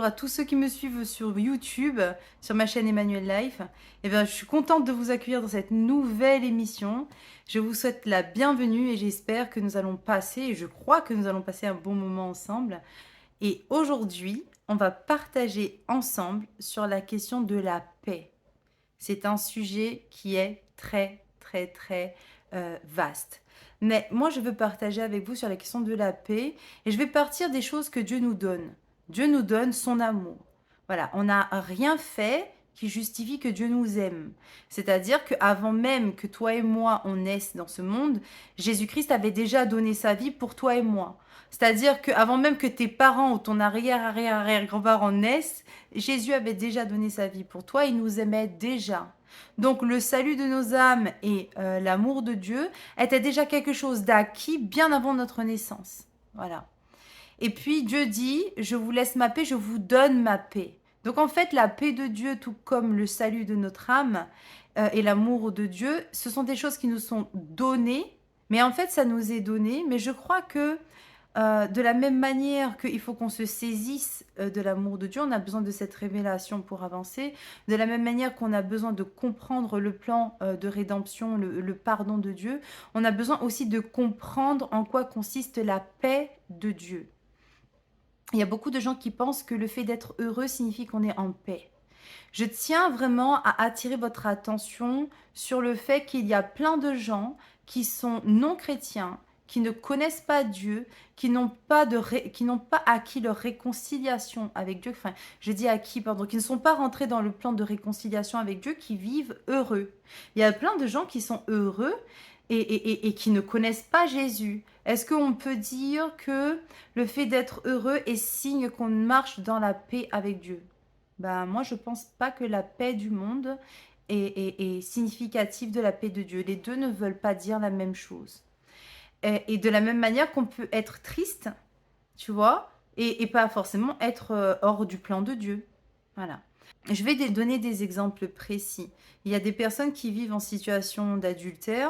à tous ceux qui me suivent sur YouTube, sur ma chaîne Emmanuel Life. Eh bien, je suis contente de vous accueillir dans cette nouvelle émission. Je vous souhaite la bienvenue et j'espère que nous allons passer, et je crois que nous allons passer un bon moment ensemble. Et aujourd'hui, on va partager ensemble sur la question de la paix. C'est un sujet qui est très vaste. Mais moi, je veux partager avec vous sur la question de la paix et je vais partir des choses que Dieu nous donne. Dieu nous donne son amour. Voilà, on n'a rien fait qui justifie que Dieu nous aime. C'est-à-dire qu'avant même que toi et moi, on naisse dans ce monde, Jésus-Christ avait déjà donné sa vie pour toi et moi. C'est-à-dire qu'avant même que tes parents ou ton arrière-arrière-arrière-grand-parent naissent, Jésus avait déjà donné sa vie pour toi, il nous aimait déjà. Donc le salut de nos âmes et l'amour de Dieu était déjà quelque chose d'acquis bien avant notre naissance. Voilà. Et puis Dieu dit, je vous laisse ma paix, je vous donne ma paix. Donc en fait, la paix de Dieu, tout comme le salut de notre âme et l'amour de Dieu, ce sont des choses qui nous sont données, mais en fait, ça nous est donné. Mais je crois que de la même manière qu'il faut qu'on se saisisse de l'amour de Dieu, on a besoin de cette révélation pour avancer. De la même manière qu'on a besoin de comprendre le plan de rédemption, le pardon de Dieu, on a besoin aussi de comprendre en quoi consiste la paix de Dieu. Il y a beaucoup de gens qui pensent que le fait d'être heureux signifie qu'on est en paix. Je tiens vraiment à attirer votre attention sur le fait qu'il y a plein de gens qui sont non chrétiens, qui ne connaissent pas Dieu, qui n'ont pas acquis leur réconciliation avec Dieu. Enfin, je dis acquis, pardon, qui ne sont pas rentrés dans le plan de réconciliation avec Dieu, qui vivent heureux. Il y a plein de gens qui sont heureux et qui ne connaissent pas Jésus. Est-ce qu'on peut dire que le fait d'être heureux est signe qu'on marche dans la paix avec Dieu? Ben, moi, je pense pas que la paix du monde est significative de la paix de Dieu. Les deux ne veulent pas dire la même chose. Et de la même manière qu'on peut être triste, tu vois, et pas forcément être hors du plan de Dieu. Voilà. Je vais donner des exemples précis. Il y a des personnes qui vivent en situation d'adultère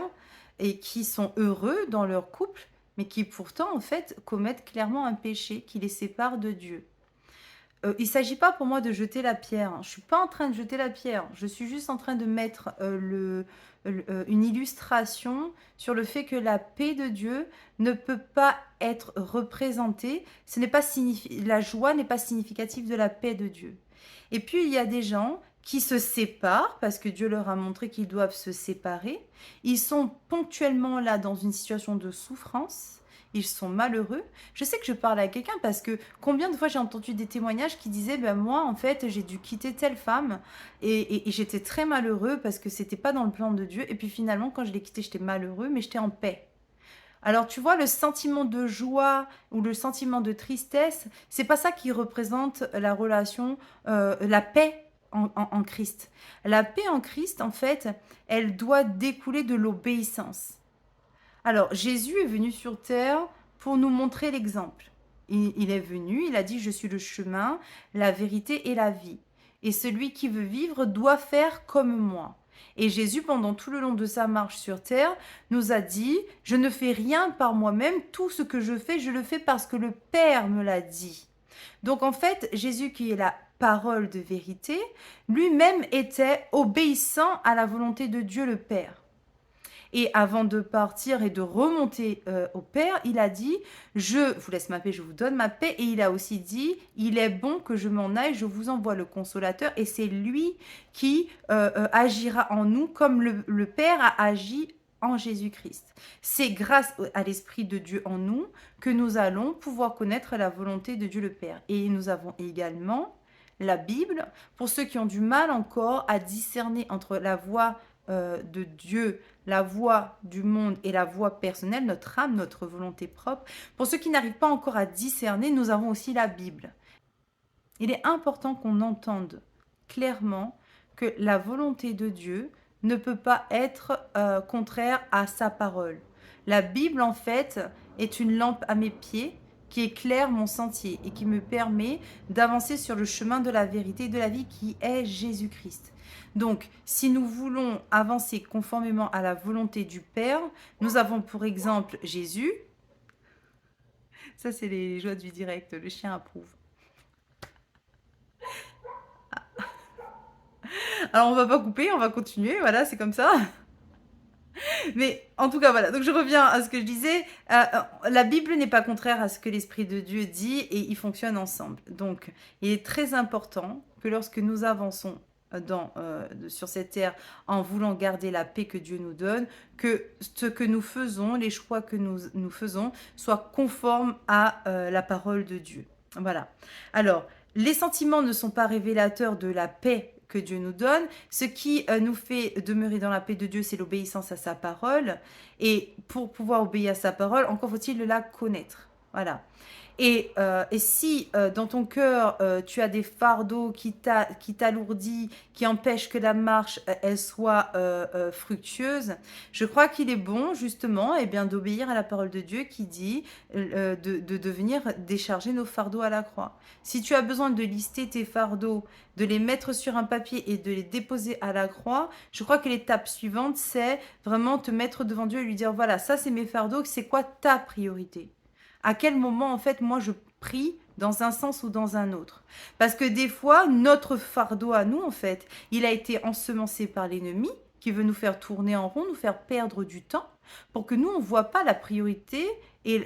et qui sont heureux dans leur couple, mais qui pourtant, en fait, commettent clairement un péché qui les sépare de Dieu. Il ne s'agit pas pour moi de jeter la pierre. Je ne suis pas en train de jeter la pierre. Je suis juste en train de mettre une illustration sur le fait que la paix de Dieu ne peut pas être représentée. La joie n'est pas significative de la paix de Dieu. Et puis, il y a des gens qui se séparent parce que Dieu leur a montré qu'ils doivent se séparer. Ils sont ponctuellement là dans une situation de souffrance. Ils sont malheureux. Je sais que je parle à quelqu'un parce que combien de fois j'ai entendu des témoignages qui disaient ben moi en fait j'ai dû quitter telle femme et j'étais très malheureux parce que c'était pas dans le plan de Dieu et puis finalement quand je l'ai quitté j'étais malheureux mais j'étais en paix. Alors tu vois le sentiment de joie ou le sentiment de tristesse c'est pas ça qui représente la relation la paix en Christ. La paix en Christ en fait elle doit découler de l'obéissance. Alors, Jésus est venu sur terre pour nous montrer l'exemple. Il est venu, il a dit, je suis le chemin, la vérité et la vie. Et celui qui veut vivre doit faire comme moi. Et Jésus, pendant tout le long de sa marche sur terre, nous a dit, je ne fais rien par moi-même, tout ce que je fais, je le fais parce que le Père me l'a dit. Donc en fait, Jésus qui est la parole de vérité, lui-même était obéissant à la volonté de Dieu le Père. Et avant de partir et de remonter au Père, il a dit, je vous laisse ma paix, je vous donne ma paix. Et il a aussi dit, il est bon que je m'en aille, je vous envoie le consolateur. Et c'est lui qui agira en nous comme le Père a agi en Jésus-Christ. C'est grâce à l'Esprit de Dieu en nous que nous allons pouvoir connaître la volonté de Dieu le Père. Et nous avons également la Bible, pour ceux qui ont du mal encore à discerner entre la voix de Dieu, la voix du monde et la voix personnelle, notre âme, notre volonté propre. Pour ceux qui n'arrivent pas encore à discerner, nous avons aussi la Bible. Il est important qu'on entende clairement que la volonté de Dieu ne peut pas être contraire à sa parole. La Bible, en fait, est une lampe à mes pieds qui éclaire mon sentier et qui me permet d'avancer sur le chemin de la vérité et de la vie qui est Jésus-Christ. Donc, si nous voulons avancer conformément à la volonté du Père, nous avons pour exemple Jésus. Ça, c'est les joies du direct, le chien approuve. Alors on va pas couper, on va continuer, voilà, c'est comme ça. Mais en tout cas, voilà, donc je reviens à ce que je disais, la Bible n'est pas contraire à ce que l'Esprit de Dieu dit et ils fonctionnent ensemble. Donc, il est très important que lorsque nous avançons sur cette terre en voulant garder la paix que Dieu nous donne, que ce que nous faisons, les choix que nous faisons, soient conformes à la parole de Dieu. Voilà. Alors, les sentiments ne sont pas révélateurs de la paix que Dieu nous donne. Ce qui nous fait demeurer dans la paix de Dieu, c'est l'obéissance à sa parole. Et pour pouvoir obéir à sa parole, encore faut-il la connaître. Voilà. Et si dans ton cœur, tu as des fardeaux qui t'alourdissent, qui empêchent que la marche, elle soit fructueuse, je crois qu'il est bon, justement, eh bien, d'obéir à la parole de Dieu qui dit de venir décharger nos fardeaux à la croix. Si tu as besoin de lister tes fardeaux, de les mettre sur un papier et de les déposer à la croix, je crois que l'étape suivante, c'est vraiment te mettre devant Dieu et lui dire, voilà, ça c'est mes fardeaux, c'est quoi ta priorité? À quel moment, en fait, moi, je prie dans un sens ou dans un autre. Parce que des fois, notre fardeau à nous, en fait, il a été ensemencé par l'ennemi qui veut nous faire tourner en rond, nous faire perdre du temps, pour que nous, on ne voit pas la priorité et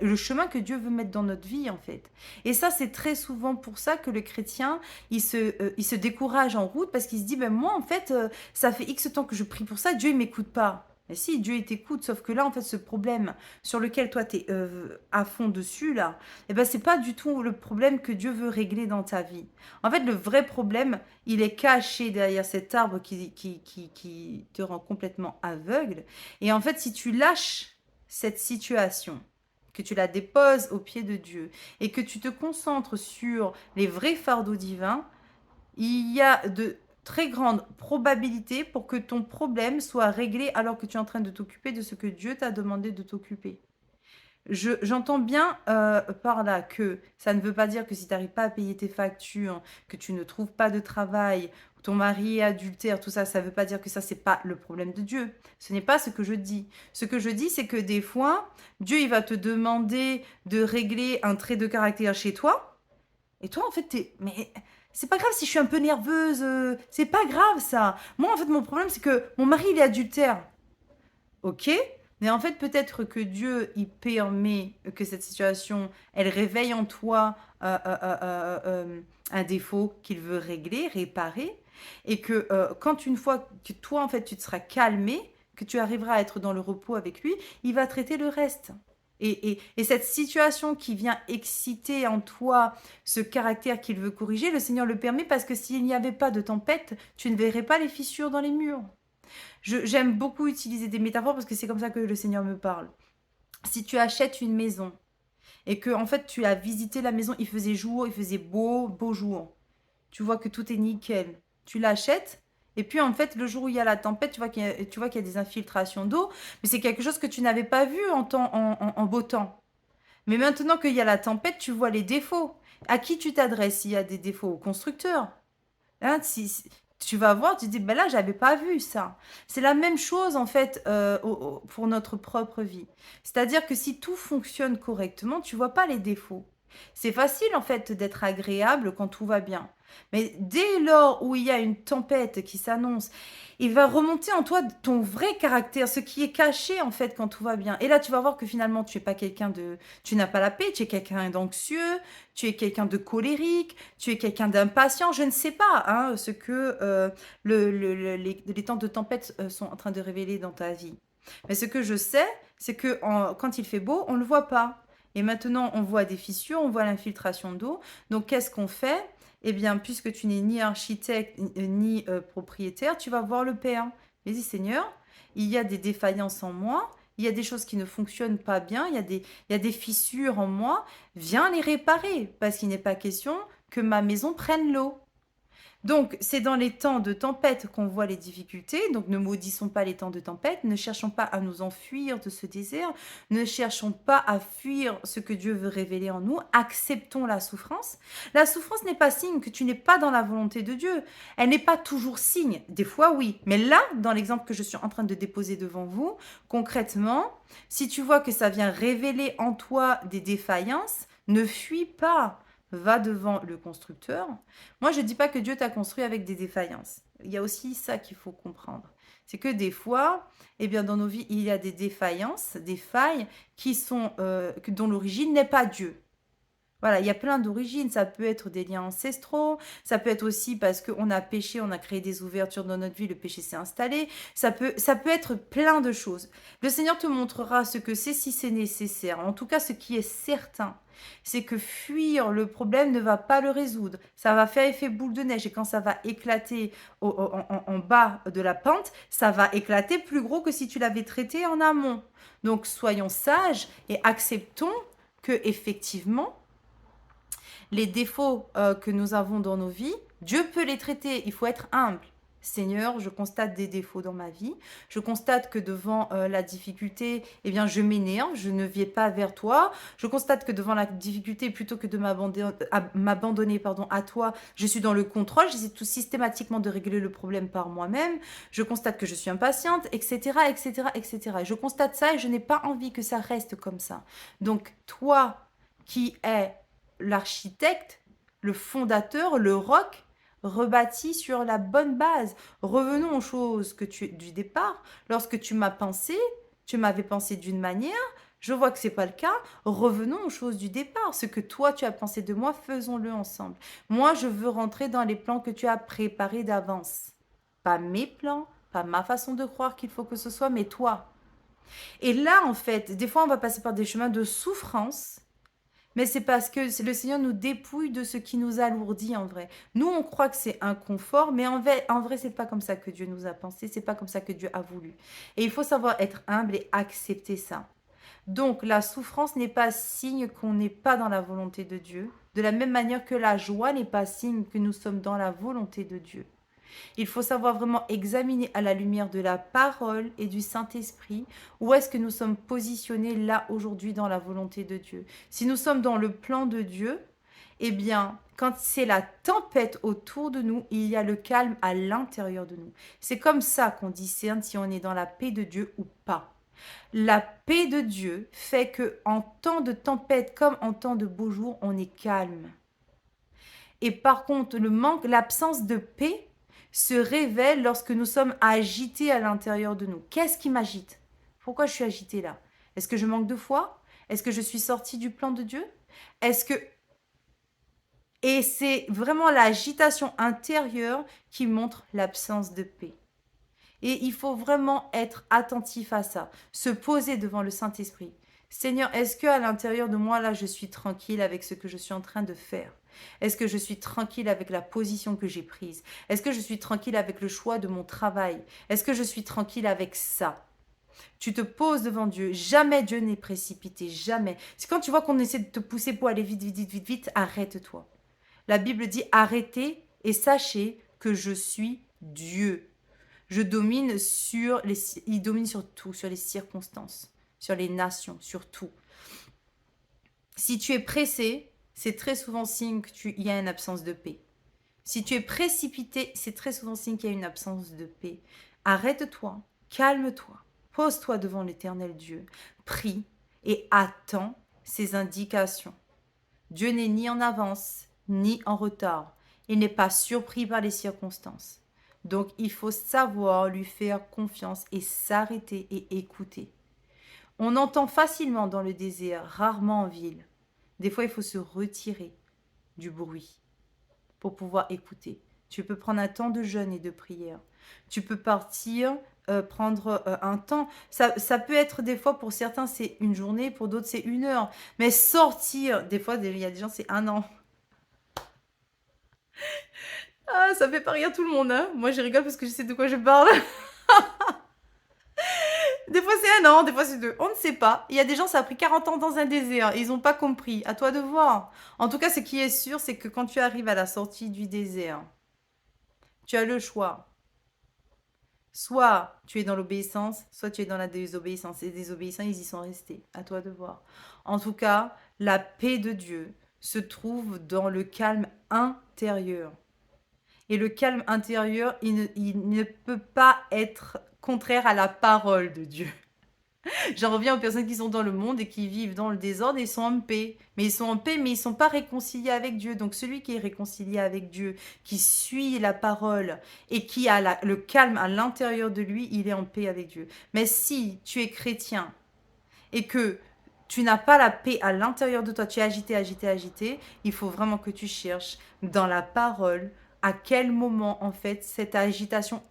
le chemin que Dieu veut mettre dans notre vie, en fait. Et ça, c'est très souvent pour ça que le chrétien, il se décourage en route, parce qu'il se dit, ben moi, en fait, ça fait X temps que je prie pour ça, Dieu, il m'écoute pas. Mais si, Dieu il t'écoute, sauf que là, en fait, ce problème sur lequel toi, tu es à fond dessus, là, eh ben, c'est pas du tout le problème que Dieu veut régler dans ta vie. En fait, le vrai problème, il est caché derrière cet arbre qui te rend complètement aveugle. Et en fait, si tu lâches cette situation, que tu la déposes au pied de Dieu et que tu te concentres sur les vrais fardeaux divins, il y a de très grandes probabilités pour que ton problème soit réglé alors que tu es en train de t'occuper de ce que Dieu t'a demandé de t'occuper. J'entends bien par là que ça ne veut pas dire que si tu n'arrives pas à payer tes factures, que tu ne trouves pas de travail, ton mari est adultère, tout ça, ça ne veut pas dire que ça, c'est pas le problème de Dieu. Ce n'est pas ce que je dis. Ce que je dis, c'est que des fois, Dieu, il va te demander de régler un trait de caractère chez toi. Et toi, en fait, mais c'est pas grave si je suis un peu nerveuse, c'est pas grave ça. Moi, en fait, mon problème, c'est que mon mari, il est adultère. Ok, mais en fait, peut-être que Dieu, il permet que cette situation, elle réveille en toi un défaut qu'il veut régler, réparer, et que quand une fois que toi, en fait, tu te seras calmé, que tu arriveras à être dans le repos avec lui, il va traiter le reste. Et cette situation qui vient exciter en toi ce caractère qu'il veut corriger, le Seigneur le permet parce que s'il n'y avait pas de tempête, tu ne verrais pas les fissures dans les murs. J'aime beaucoup utiliser des métaphores parce que c'est comme ça que le Seigneur me parle. Si tu achètes une maison et que en fait tu as visité la maison, il faisait jour, il faisait beau jour. Tu vois que tout est nickel. Tu l'achètes et puis en fait le jour où il y a la tempête, tu vois qu'il y a des infiltrations d'eau, mais c'est quelque chose que tu n'avais pas vu en beau temps. Mais maintenant qu'il y a la tempête, tu vois les défauts. À qui tu t'adresses s'il y a des défauts? Au constructeur. Hein, tu vas voir, tu te dis, ben là, j'avais pas vu ça. C'est la même chose, en fait, pour notre propre vie. C'est-à-dire que si tout fonctionne correctement, tu vois pas les défauts. C'est facile, en fait, d'être agréable quand tout va bien. Mais dès lors où il y a une tempête qui s'annonce, il va remonter en toi ton vrai caractère, ce qui est caché, en fait, quand tout va bien. Et là, tu vas voir que finalement, tu es pas quelqu'un de... Tu n'as pas la paix, tu es quelqu'un d'anxieux, tu es quelqu'un de colérique, tu es quelqu'un d'impatient, je ne sais pas hein, ce que les temps de tempête sont en train de révéler dans ta vie. Mais ce que je sais, c'est que quand il fait beau, on ne le voit pas. Et maintenant, on voit des fissures, on voit l'infiltration d'eau. Donc, qu'est-ce qu'on fait? Eh bien, puisque tu n'es ni architecte ni propriétaire, tu vas voir le Père. Mais dis, Seigneur, il y a des défaillances en moi, il y a des choses qui ne fonctionnent pas bien, il y a des fissures en moi, viens les réparer, parce qu'il n'est pas question que ma maison prenne l'eau. Donc, c'est dans les temps de tempête qu'on voit les difficultés. Donc, ne maudissons pas les temps de tempête. Ne cherchons pas à nous enfuir de ce désert. Ne cherchons pas à fuir ce que Dieu veut révéler en nous. Acceptons la souffrance. La souffrance n'est pas signe que tu n'es pas dans la volonté de Dieu. Elle n'est pas toujours signe. Des fois, oui. Mais là, dans l'exemple que je suis en train de déposer devant vous, concrètement, si tu vois que ça vient révéler en toi des défaillances, ne fuis pas. va devant le constructeur. Moi, je ne dis pas que Dieu t'a construit avec des défaillances. Il y a aussi ça qu'il faut comprendre. C'est que des fois, eh bien, dans nos vies, il y a des défaillances, des failles dont l'origine n'est pas Dieu. Voilà, il y a plein d'origines. Ça peut être des liens ancestraux, ça peut être aussi parce qu'on a péché, on a créé des ouvertures dans notre vie, le péché s'est installé. Ça peut être plein de choses. Le Seigneur te montrera ce que c'est si c'est nécessaire. En tout cas, ce qui est certain, c'est que fuir le problème ne va pas le résoudre. Ça va faire effet boule de neige et quand ça va éclater en bas de la pente, ça va éclater plus gros que si tu l'avais traité en amont. Donc soyons sages et acceptons que effectivement les défauts que nous avons dans nos vies, Dieu peut les traiter. Il faut être humble. Seigneur, je constate des défauts dans ma vie. Je constate que devant la difficulté, eh bien, je m'énerve, je ne viens pas vers toi. Je constate que devant la difficulté, plutôt que de m'abandonner à toi, je suis dans le contrôle. J'essaie tout systématiquement de régler le problème par moi-même. Je constate que je suis impatiente, etc., etc., etc. Et je constate ça et je n'ai pas envie que ça reste comme ça. Donc, toi qui es l'architecte, le fondateur, le roc, rebâti sur la bonne base. Revenons aux choses du départ. Lorsque tu m'as pensé, tu m'avais pensé d'une manière, je vois que c'est pas le cas. Revenons aux choses du départ. Ce que toi tu as pensé de moi, faisons-le ensemble. Moi, je veux rentrer dans les plans que tu as préparés d'avance. Pas mes plans, pas ma façon de croire qu'il faut que ce soit, mais toi. Et là, en fait, des fois, on va passer par des chemins de souffrance, mais c'est parce que le Seigneur nous dépouille de ce qui nous alourdit en vrai. Nous, on croit que c'est un confort, mais en vrai, c'est pas comme ça que Dieu nous a pensé, c'est pas comme ça que Dieu a voulu. Et il faut savoir être humble et accepter ça. Donc, la souffrance n'est pas signe qu'on n'est pas dans la volonté de Dieu, de la même manière que la joie n'est pas signe que nous sommes dans la volonté de Dieu. Il faut savoir vraiment examiner à la lumière de la parole et du Saint-Esprit où est-ce que nous sommes positionnés là aujourd'hui dans la volonté de Dieu. Si nous sommes dans le plan de Dieu, eh bien, quand c'est la tempête autour de nous, il y a le calme à l'intérieur de nous. C'est comme ça qu'on discerne si on est dans la paix de Dieu ou pas. La paix de Dieu fait que en temps de tempête comme en temps de beau jour, on est calme. Et par contre, l'absence de paix se révèle lorsque nous sommes agités à l'intérieur de nous. Qu'est-ce qui m'agite? Pourquoi je suis agitée là? Est-ce que je manque de foi? Est-ce que je suis sortie du plan de Dieu? Est-ce que... Et c'est vraiment l'agitation intérieure qui montre l'absence de paix. Et il faut vraiment être attentif à ça, se poser devant le Saint-Esprit. Seigneur, est-ce que à l'intérieur de moi, là, je suis tranquille avec ce que je suis en train de faire? Est-ce que je suis tranquille avec la position que j'ai prise? Est-ce que je suis tranquille avec le choix de mon travail? Est-ce que je suis tranquille avec ça? Tu te poses devant Dieu. Jamais Dieu n'est précipité, jamais. C'est quand tu vois qu'on essaie de te pousser pour aller vite, vite, vite, vite, vite, arrête-toi. La Bible dit arrêtez et sachez que je suis Dieu. Il domine sur tout, sur les circonstances, sur les nations, sur tout. Si tu es pressé, c'est très souvent signe qu'il y a une absence de paix. Si tu es précipité, c'est très souvent signe qu'il y a une absence de paix. Arrête-toi, calme-toi, pose-toi devant l'Éternel Dieu, prie et attends ses indications. Dieu n'est ni en avance, ni en retard. Il n'est pas surpris par les circonstances. Donc il faut savoir lui faire confiance et s'arrêter et écouter. On entend facilement dans le désert, rarement en ville. Des fois, il faut se retirer du bruit pour pouvoir écouter. Tu peux prendre un temps de jeûne et de prière. Tu peux partir, prendre un temps. Ça peut être des fois, pour certains, c'est une journée, pour d'autres, c'est 1 heure. Mais sortir, des fois, il y a des gens, c'est 1 an. Ah, ça fait pas rire tout le monde, hein. Moi, je rigole parce que je sais de quoi je parle. Des fois, c'est 1 an, des fois, c'est 2. On ne sait pas. Il y a des gens, ça a pris 40 ans dans un désert. Et ils n'ont pas compris. À toi de voir. En tout cas, ce qui est sûr, c'est que quand tu arrives à la sortie du désert, tu as le choix. Soit tu es dans l'obéissance, soit tu es dans la désobéissance. Et les désobéissants, ils y sont restés. À toi de voir. En tout cas, la paix de Dieu se trouve dans le calme intérieur. Et le calme intérieur, il ne peut pas être contraire à la parole de Dieu. J'en reviens aux personnes qui sont dans le monde et qui vivent dans le désordre et ils sont en paix. Mais ils sont en paix, mais ils ne sont pas réconciliés avec Dieu. Donc celui qui est réconcilié avec Dieu, qui suit la parole et qui a le calme à l'intérieur de lui, il est en paix avec Dieu. Mais si tu es chrétien et que tu n'as pas la paix à l'intérieur de toi, tu es agité, agité, agité, il faut vraiment que tu cherches dans la parole à quel moment, en fait, cette agitation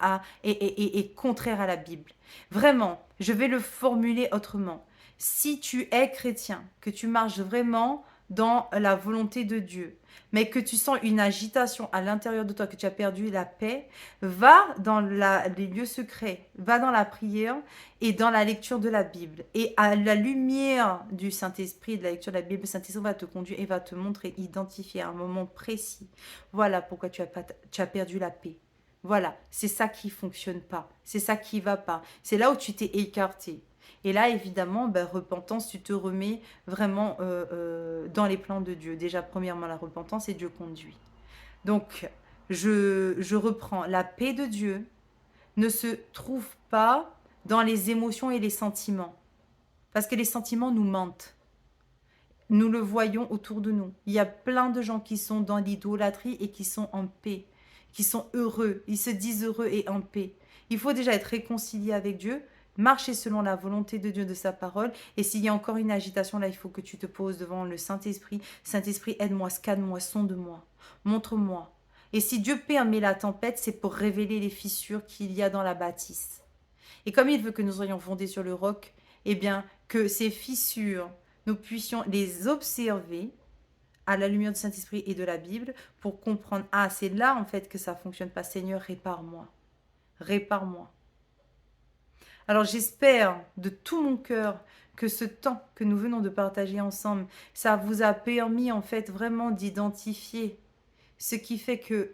est contraire à la Bible. Vraiment, je vais le formuler autrement. Si tu es chrétien, que tu marches vraiment dans la volonté de Dieu, mais que tu sens une agitation à l'intérieur de toi, que tu as perdu la paix, va dans les lieux secrets, va dans la prière et dans la lecture de la Bible. Et à la lumière du Saint-Esprit, de la lecture de la Bible, le Saint-Esprit va te conduire et va te montrer, identifier à un moment précis. Voilà pourquoi tu as perdu la paix. Voilà, c'est ça qui fonctionne pas, c'est ça qui va pas, c'est là où tu t'es écarté. Et là, évidemment, ben, repentance, tu te remets vraiment dans les plans de Dieu. Déjà, premièrement, la repentance et Dieu conduit. Donc, je reprends. La paix de Dieu ne se trouve pas dans les émotions et les sentiments. Parce que les sentiments nous mentent. Nous le voyons autour de nous. Il y a plein de gens qui sont dans l'idolâtrie et qui sont en paix, qui sont heureux. Ils se disent heureux et en paix. Il faut déjà être réconcilié avec Dieu, marcher selon la volonté de Dieu, de sa parole. Et s'il y a encore une agitation, là, il faut que tu te poses devant le Saint-Esprit. Saint-Esprit, aide-moi, scanne-moi, sonde-moi, montre-moi. Et si Dieu permet la tempête, c'est pour révéler les fissures qu'il y a dans la bâtisse. Et comme il veut que nous soyons fondés sur le roc, eh bien, que ces fissures, nous puissions les observer à la lumière du Saint-Esprit et de la Bible pour comprendre, ah, c'est là en fait que ça fonctionne pas. Seigneur, répare-moi. Répare-moi. Alors j'espère de tout mon cœur que ce temps que nous venons de partager ensemble, ça vous a permis en fait vraiment d'identifier ce qui fait que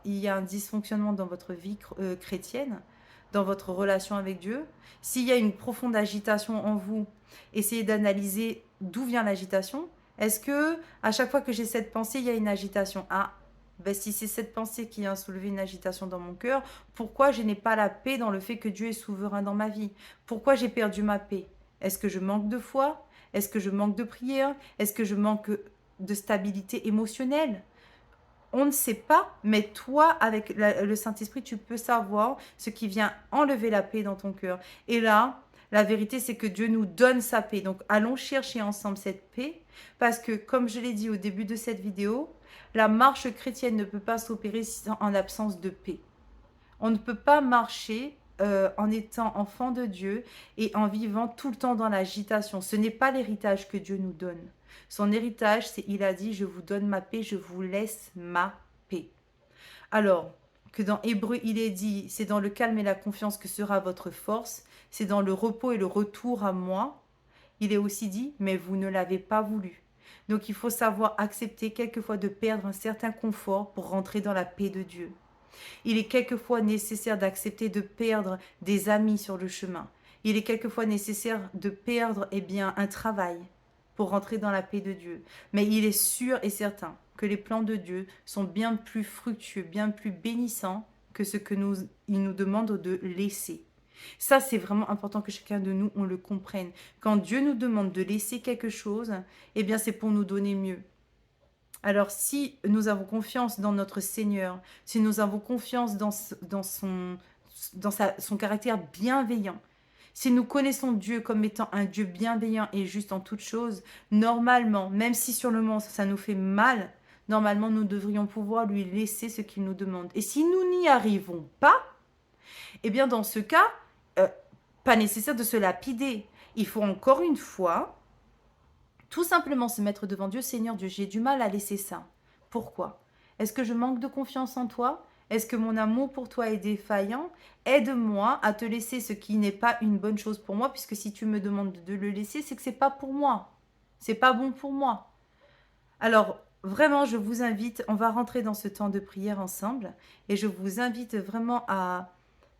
il y a un dysfonctionnement dans votre vie chrétienne, dans votre relation avec Dieu. S'il y a une profonde agitation en vous, essayez d'analyser d'où vient l'agitation. Est-ce que à chaque fois que j'ai cette pensée, il y a une agitation? Ah, ben si c'est cette pensée qui a soulevé une agitation dans mon cœur, pourquoi je n'ai pas la paix dans le fait que Dieu est souverain dans ma vie? Pourquoi j'ai perdu ma paix? Est-ce que je manque de foi? Est-ce que je manque de prière? Est-ce que je manque de stabilité émotionnelle? On ne sait pas, mais toi, avec le Saint-Esprit, tu peux savoir ce qui vient enlever la paix dans ton cœur. Et là, la vérité, c'est que Dieu nous donne sa paix. Donc, allons chercher ensemble cette paix, parce que, comme je l'ai dit au début de cette vidéo, la marche chrétienne ne peut pas s'opérer en absence de paix. On ne peut pas marcher en étant enfant de Dieu et en vivant tout le temps dans l'agitation. Ce n'est pas l'héritage que Dieu nous donne. Son héritage, c'est il a dit, je vous donne ma paix, je vous laisse ma paix. Alors que dans Hébreu, il est dit, c'est dans le calme et la confiance que sera votre force, c'est dans le repos et le retour à moi. Il est aussi dit, mais vous ne l'avez pas voulu. Donc il faut savoir accepter quelquefois de perdre un certain confort pour rentrer dans la paix de Dieu. Il est quelquefois nécessaire d'accepter de perdre des amis sur le chemin. Il est quelquefois nécessaire de perdre un travail pour rentrer dans la paix de Dieu. Mais il est sûr et certain que les plans de Dieu sont bien plus fructueux, bien plus bénissants que ce que il nous demande de laisser. Ça, c'est vraiment important que chacun de nous, on le comprenne. Quand Dieu nous demande de laisser quelque chose, c'est pour nous donner mieux. Alors, si nous avons confiance dans notre Seigneur, si nous avons confiance dans son caractère bienveillant, si nous connaissons Dieu comme étant un Dieu bienveillant et juste en toutes choses, normalement, même si sur le moment ça nous fait mal, normalement nous devrions pouvoir lui laisser ce qu'il nous demande. Et si nous n'y arrivons pas, dans ce cas, euh, pas nécessaire de se lapider. Il faut encore une fois tout simplement se mettre devant Dieu, Seigneur Dieu, j'ai du mal à laisser ça. Pourquoi? Est-ce que je manque de confiance en toi? Est-ce que mon amour pour toi est défaillant? Aide-moi à te laisser ce qui n'est pas une bonne chose pour moi, puisque si tu me demandes de le laisser, c'est que c'est pas pour moi. C'est pas bon pour moi. Alors, vraiment, je vous invite, on va rentrer dans ce temps de prière ensemble, et je vous invite vraiment à,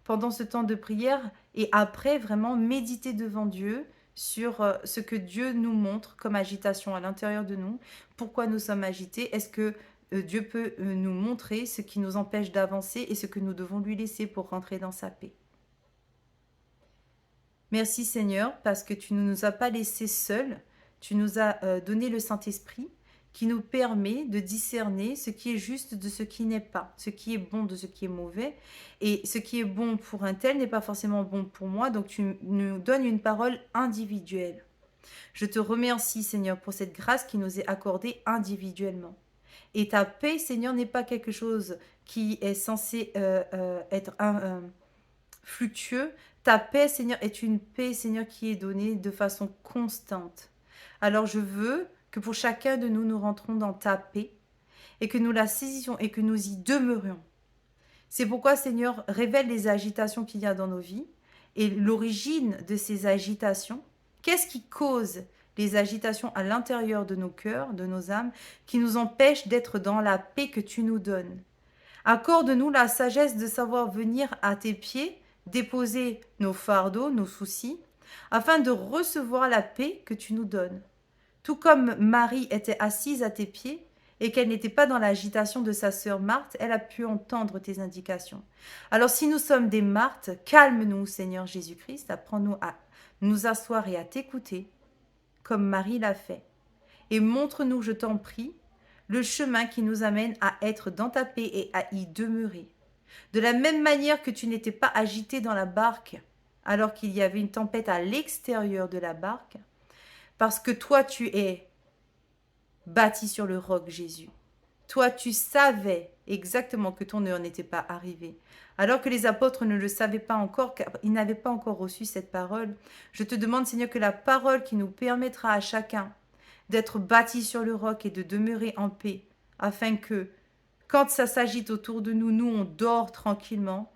pendant ce temps de prière, et après, vraiment méditer devant Dieu sur ce que Dieu nous montre comme agitation à l'intérieur de nous, pourquoi nous sommes agités, est-ce que Dieu peut nous montrer ce qui nous empêche d'avancer et ce que nous devons lui laisser pour rentrer dans sa paix. Merci Seigneur, parce que tu ne nous as pas laissés seuls. Tu nous as donné le Saint-Esprit qui nous permet de discerner ce qui est juste de ce qui n'est pas, ce qui est bon de ce qui est mauvais. Et ce qui est bon pour un tel n'est pas forcément bon pour moi. Donc tu nous donnes une parole individuelle. Je te remercie Seigneur pour cette grâce qui nous est accordée individuellement. Et ta paix, Seigneur, n'est pas quelque chose qui est censé être fluctueux. Ta paix, Seigneur, est une paix, Seigneur, qui est donnée de façon constante. Alors je veux que pour chacun de nous, nous rentrons dans ta paix et que nous la saisissions et que nous y demeurions. C'est pourquoi, Seigneur, révèle les agitations qu'il y a dans nos vies et l'origine de ces agitations. Qu'est-ce qui cause les agitations à l'intérieur de nos cœurs, de nos âmes, qui nous empêchent d'être dans la paix que tu nous donnes? Accorde-nous la sagesse de savoir venir à tes pieds, déposer nos fardeaux, nos soucis, afin de recevoir la paix que tu nous donnes. Tout comme Marie était assise à tes pieds et qu'elle n'était pas dans l'agitation de sa sœur Marthe, elle a pu entendre tes indications. Alors si nous sommes des Marthes, calme-nous, Seigneur Jésus-Christ, apprends-nous à nous asseoir et à t'écouter, comme Marie l'a fait. Et montre-nous, je t'en prie, le chemin qui nous amène à être dans ta paix et à y demeurer. De la même manière que tu n'étais pas agité dans la barque alors qu'il y avait une tempête à l'extérieur de la barque, parce que toi tu es bâti sur le roc, Jésus. Toi tu savais exactement que ton heure n'était pas arrivée. Alors que les apôtres ne le savaient pas encore, car ils n'avaient pas encore reçu cette parole, je te demande, Seigneur, que la parole qui nous permettra à chacun d'être bâti sur le roc et de demeurer en paix, afin que, quand ça s'agite autour de nous, nous, on dort tranquillement.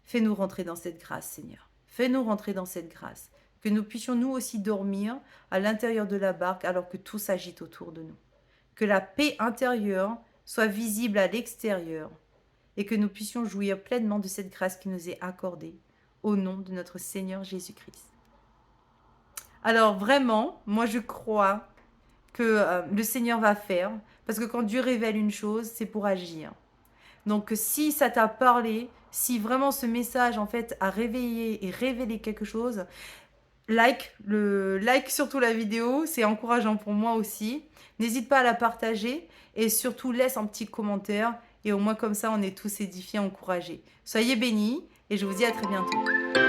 Fais-nous rentrer dans cette grâce, Seigneur. Fais-nous rentrer dans cette grâce. Que nous puissions nous aussi dormir à l'intérieur de la barque alors que tout s'agite autour de nous. Que la paix intérieure soit visible à l'extérieur et que nous puissions jouir pleinement de cette grâce qui nous est accordée. Au nom de notre Seigneur Jésus-Christ. Alors vraiment, moi je crois que le Seigneur va faire, parce que quand Dieu révèle une chose, c'est pour agir. Donc si ça t'a parlé, si vraiment ce message en fait a réveillé et révélé quelque chose, like surtout la vidéo, c'est encourageant pour moi aussi. N'hésite pas à la partager et surtout laisse un petit commentaire et au moins comme ça on est tous édifiés, encouragés. Soyez bénis et je vous dis à très bientôt.